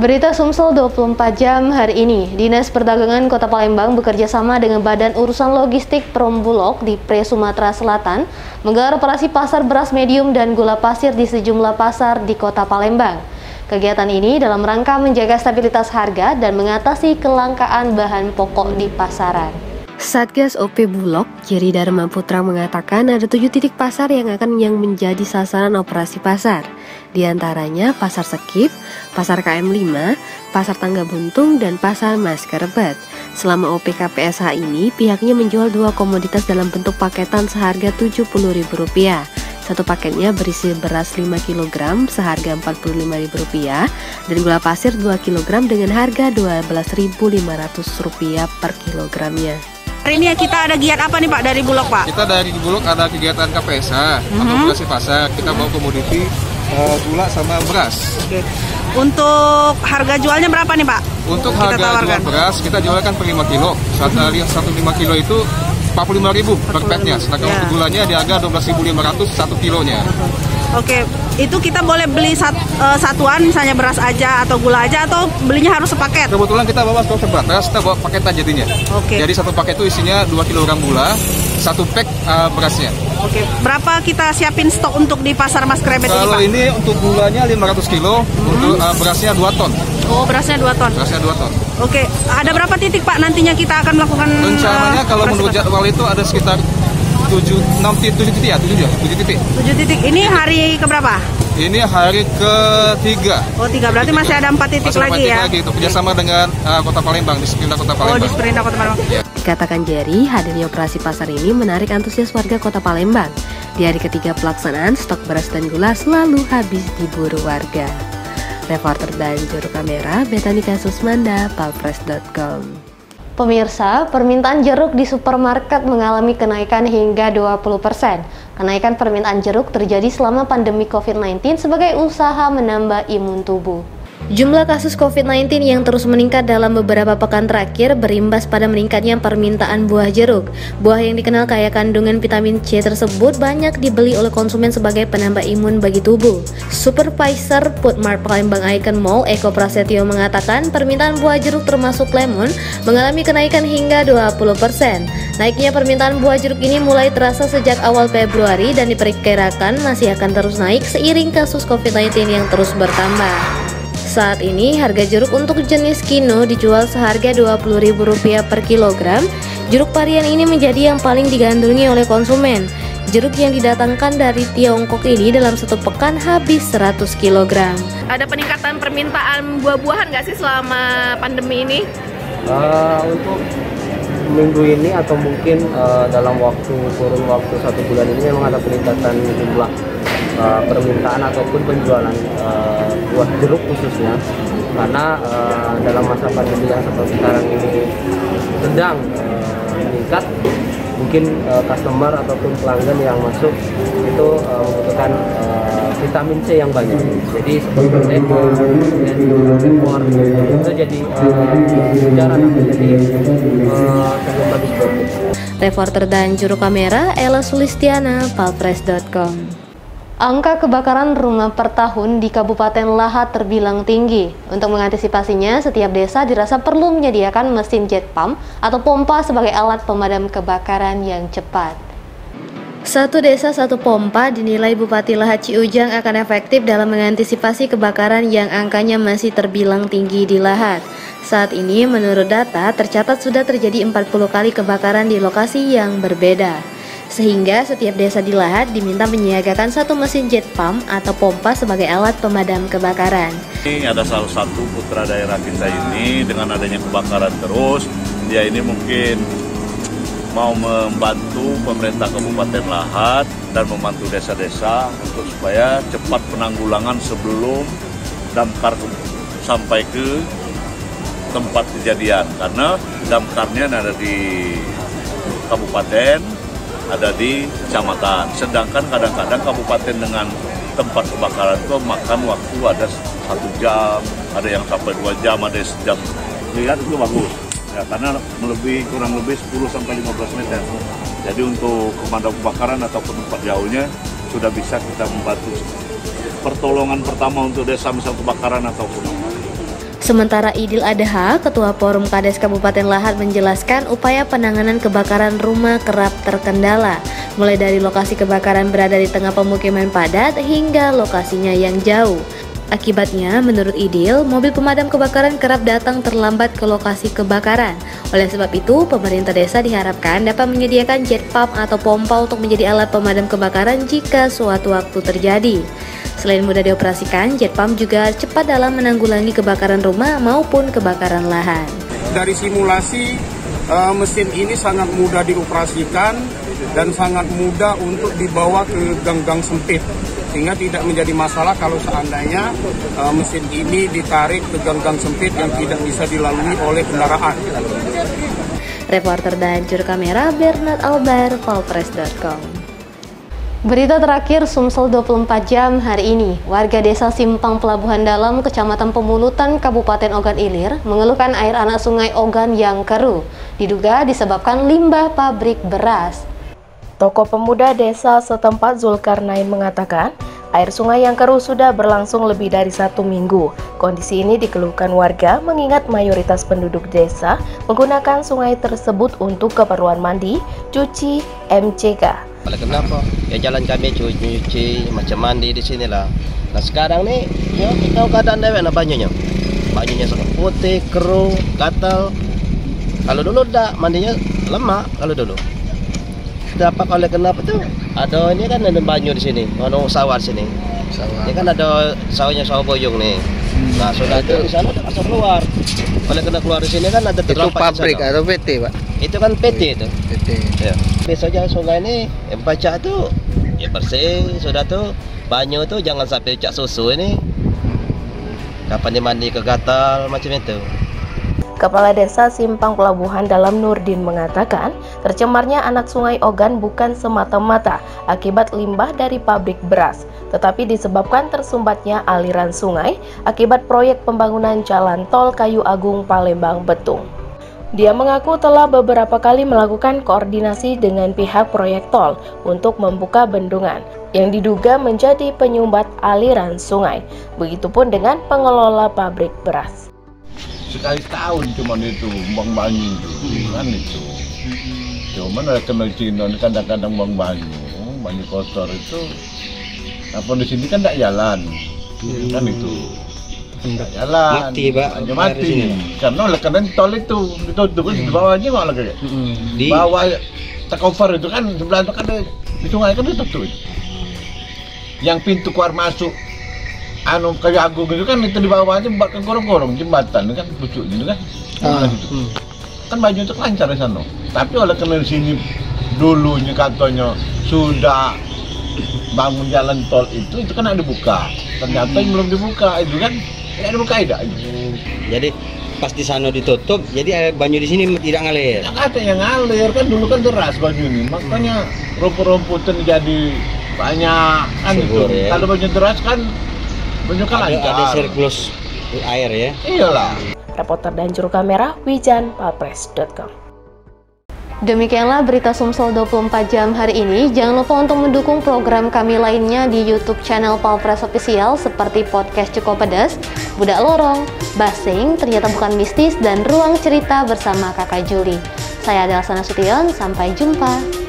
Berita Sumsel 24 jam hari ini, Dinas Perdagangan Kota Palembang bekerja sama dengan Badan Urusan Logistik Perumbulok di Pre Sumatera Selatan menggelar operasi pasar beras medium dan gula pasir di sejumlah pasar di Kota Palembang. Kegiatan ini dalam rangka menjaga stabilitas harga dan mengatasi kelangkaan bahan pokok di pasaran. Satgas OP Bulog, Jerry Dharma Putra mengatakan ada 7 titik pasar yang menjadi sasaran operasi pasar. Di antaranya Pasar Sekip, Pasar KM5, Pasar Tangga Buntung, dan Pasar Maskerbet. Selama OPKPSH ini, pihaknya menjual 2 komoditas dalam bentuk paketan seharga Rp70.000. Satu paketnya berisi beras 5 kg seharga Rp45.000 dan gula pasir 2 kg dengan harga Rp12.500 per kilogramnya. Hari ini kita ada giat apa nih Pak dari Bulog Pak? Kita dari Bulog ada kegiatan KPSH, operasi pasar. Kita bawa komoditi gula sama beras. Oke. Untuk harga jualnya berapa nih Pak? Untuk harga jual beras kita jualkan per 5 kilo. Satu 5 kilo itu Rp45.000 per petnya. Sedangkan untuk gulanya di harga Rp12.500 1 kilonya. Oke, itu kita boleh beli satuan, misalnya beras aja atau gula aja, atau belinya harus sepaket? Kebetulan kita bawa stok terbatas, kita bawa paketan jadinya. Oke. Jadi satu paket itu isinya 2 kg gula, 1 pack berasnya. Oke, berapa kita siapin stok untuk di Pasar Maskerbet ini Pak? Kalau ini untuk gulanya 500 kilo, untuk berasnya 2 ton. Oh, berasnya 2 ton? Berasnya 2 ton. Oke, ada berapa titik Pak nantinya kita akan melakukan? Rencananya kalau menurut jadwal itu ada sekitar 7 titik ya, 7 titik. 7 titik. Ini hari keberapa? Ini hari ketiga. Oh, 3. Berarti masih ada 4 titik lagi ya? Lagi, itu kerjasama dengan Kota Palembang, di Sprinda Kota Palembang. Oh, di Sprinda Kota Palembang. Ya. Dikatakan Jerry, hadirnya operasi pasar ini menarik antusias warga Kota Palembang. Di hari ketiga pelaksanaan, stok beras dan gula selalu habis diburu warga. Reporter dan juru kamera, Betanika Susmanda, palpres.com. Pemirsa, permintaan jeruk di supermarket mengalami kenaikan hingga 20%. Kenaikan permintaan jeruk terjadi selama pandemi COVID-19 sebagai usaha menambah imun tubuh. Jumlah kasus COVID-19 yang terus meningkat dalam beberapa pekan terakhir berimbas pada meningkatnya permintaan buah jeruk. Buah yang dikenal kaya kandungan vitamin C tersebut banyak dibeli oleh konsumen sebagai penambah imun bagi tubuh. Supervisor Foodmart Palembang Icon Mall, Eko Prasetyo mengatakan permintaan buah jeruk termasuk lemon mengalami kenaikan hingga 20%. Naiknya permintaan buah jeruk ini mulai terasa sejak awal Februari dan diperkirakan masih akan terus naik seiring kasus COVID-19 yang terus bertambah. Saat ini harga jeruk untuk jenis kino dijual seharga Rp20.000 per kilogram. Jeruk varian ini menjadi yang paling digandrungi oleh konsumen. Jeruk yang didatangkan dari Tiongkok ini dalam satu pekan habis 100 kg. Ada peningkatan permintaan buah-buahan nggak sih selama pandemi ini? Untuk minggu ini atau mungkin dalam kurun waktu 1 bulan ini memang ada peningkatan jumlah permintaan ataupun penjualan buah jeruk khususnya, karena dalam masa pandemi yang seperti sekarang ini sedang meningkat. Mungkin customer ataupun pelanggan yang masuk itu membutuhkan vitamin C yang banyak, jadi seperti lemon dan impor itu jadi jarang jadi sangat bagus buat. Reporter dan juru kamera Ella Sulistiana, palpres.com. Angka kebakaran rumah per tahun di Kabupaten Lahat terbilang tinggi. Untuk mengantisipasinya, setiap desa dirasa perlu menyediakan mesin jet pump atau pompa sebagai alat pemadam kebakaran yang cepat. Satu desa satu pompa dinilai Bupati Lahat Ciujang akan efektif dalam mengantisipasi kebakaran yang angkanya masih terbilang tinggi di Lahat. Saat ini menurut data tercatat sudah terjadi 40 kali kebakaran di lokasi yang berbeda. Sehingga setiap desa di Lahat diminta menyiagakan satu mesin jet pump atau pompa sebagai alat pemadam kebakaran. Ini ada salah satu putra daerah kita ini dengan adanya kebakaran terus, dia ini mungkin mau membantu pemerintah Kabupaten Lahat dan membantu desa-desa untuk supaya cepat penanggulangan sebelum damkar sampai ke tempat kejadian, karena damkarnya ada di kabupaten ada di kecamatan. Sedangkan kadang-kadang kabupaten dengan tempat kebakaran itu makan waktu ada 1 jam, ada yang sampai 2 jam, ada sejam. Lihat itu bagus, ya, karena kurang lebih 10-15 meter. Jadi untuk pemadam kebakaran ataupun tempat jauhnya sudah bisa kita membantu pertolongan pertama untuk desa misal kebakaran ataupun. Sementara Idil Adha, Ketua Forum Kades Kabupaten Lahat menjelaskan upaya penanganan kebakaran rumah kerap terkendala, mulai dari lokasi kebakaran berada di tengah pemukiman padat hingga lokasinya yang jauh. Akibatnya, menurut Idil, mobil pemadam kebakaran kerap datang terlambat ke lokasi kebakaran. Oleh sebab itu, pemerintah desa diharapkan dapat menyediakan jet pump atau pompa untuk menjadi alat pemadam kebakaran jika suatu waktu terjadi. Selain mudah dioperasikan, jet pump juga cepat dalam menanggulangi kebakaran rumah maupun kebakaran lahan. Dari simulasi, mesin ini sangat mudah dioperasikan dan sangat mudah untuk dibawa ke gang-gang sempit. Sehingga tidak menjadi masalah kalau seandainya mesin ini ditarik ke gang-gang sempit yang tidak bisa dilalui oleh kendaraan. Reporter dan juru kamera Bernard Albar, Polpres.com. Berita terakhir Sumsel 24 jam hari ini. Warga desa Simpang Pelabuhan Dalam, Kecamatan Pemulutan, Kabupaten Ogan Ilir mengeluhkan air anak sungai Ogan yang keruh. Diduga disebabkan limbah pabrik beras. Tokoh pemuda desa setempat Zulkarnain mengatakan, air sungai yang keruh sudah berlangsung lebih dari 1 minggu. Kondisi ini dikeluhkan warga mengingat mayoritas penduduk desa menggunakan sungai tersebut untuk keperluan mandi, cuci, MCK. Kenapa? Ya jalan kami cuci, macam mandi di sinilah. Nah sekarang nih, ya kita keadaan dewe banyunya. Banyunya sangat putih, keruh, gatal. Kalau dulu dah mandinya lama kalau dulu. Dapat oleh kenapa tuh? Ada ini kan ada banyu di sini, ada sawah di sini. Ini kan ada sawahnya sawah boyong nih. Nah sudah itu di sana udah masuk keluar. Oleh kena keluar di sini kan ada terdapat. Itu pabrik atau PT pak? Itu kan PT itu. PT. Ya. Biasanya sungai ini yang baca tuh ya bersih, sudah tuh banyu tuh jangan sampai cak susu ini. Kapan dimandi kegatal macam itu. Kepala Desa Simpang Pelabuhan Dalam Nurdin mengatakan, tercemarnya anak sungai Ogan bukan semata-mata akibat limbah dari pabrik beras, tetapi disebabkan tersumbatnya aliran sungai akibat proyek pembangunan jalan tol Kayu Agung Palembang Betung. Dia mengaku telah beberapa kali melakukan koordinasi dengan pihak proyek tol untuk membuka bendungan yang diduga menjadi penyumbat aliran sungai. Begitupun dengan pengelola pabrik beras. Sekali tahun cuman itu buang banyu itu kan itu. Cuman ada kena Cina kadang-kadang buang banyu kotor itu. Apa di sini kan tidak jalan, kan itu. Tidak jalan. Mati pak. Hanya mati. Karena oleh karena tol itu ditutup di bawahnya malah kayak. Di bawah tercover itu kan sebelah itu kan di sungai kan ditutup. Yang pintu keluar masuk Kayu Agung itu kan itu di bawahnya buat ke gorong-gorong jembatan kan pucuk gitu kan. Kan baju itu lancar di sana. Tapi oleh karena di sini dulunya katanya sudah bangun jalan tol itu kan ada dibuka. Ternyata yang belum dibuka itu kan tidak dibuka tidak. Jadi pas di sana ditutup, jadi banyu di sini tidak ngalir. Yang ada yang ngalir kan dulu kan deras banyu ini, makanya rumput-rumputan jadi banyak kan subur, itu. Ya. Kalau banyu deras kan ada sirkulus air ya. Iyalah. Reporter dan juru kamera Wijan, Polpres.com. Demikianlah berita Sumsel 24 jam hari ini. Jangan lupa untuk mendukung program kami lainnya di YouTube channel Polpres Official seperti podcast Cukup Pedas, Budak Lorong, Basing, Ternyata Bukan Mistis, dan Ruang Cerita bersama Kakak Juli. Saya Adelsana Sution, sampai jumpa.